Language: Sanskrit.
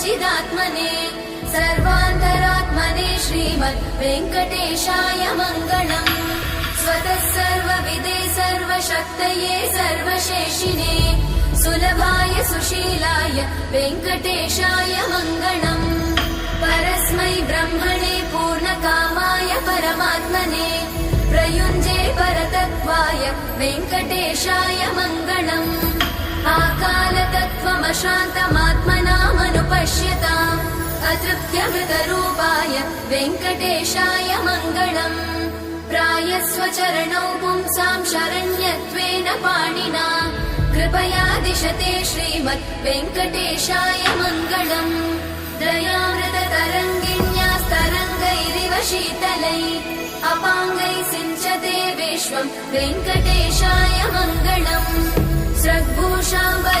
चिदात्मने सर्वान्तरात्मने श्रीमद् वेङ्कटेशाय मङ्गलम्। स्वतः सर्वविदे सर्वशक्तये सर्वशेषिणे सुलभाय सुशीलाय वेङ्कटेशाय मङ्गलम्। परस्मै ब्रह्मणे पूर्णकामाय परमात्मने प्रयुञ्जे परतत्त्वाय वेङ्कटेशाय मङ्गलम्। आकालतत्त्वमशान्तमात्मनामनुपश्यताम् अतृप्त्यमृतरूपाय वेङ्कटेशाय मङ्गलम्। प्रायस्वचरणौ पुंसां शरण्यत्वेन पाणिना कृपया दिशते श्रीमद् वेङ्कटेशाय मङ्गलम्। दयामृततरङ्गिण्यास्तरङ्गैरिव शीतलै अपाङ्गै सिञ्चते विश्वं वेङ्कटेशाय मङ्गलम्। स्रग्भूषाम्बर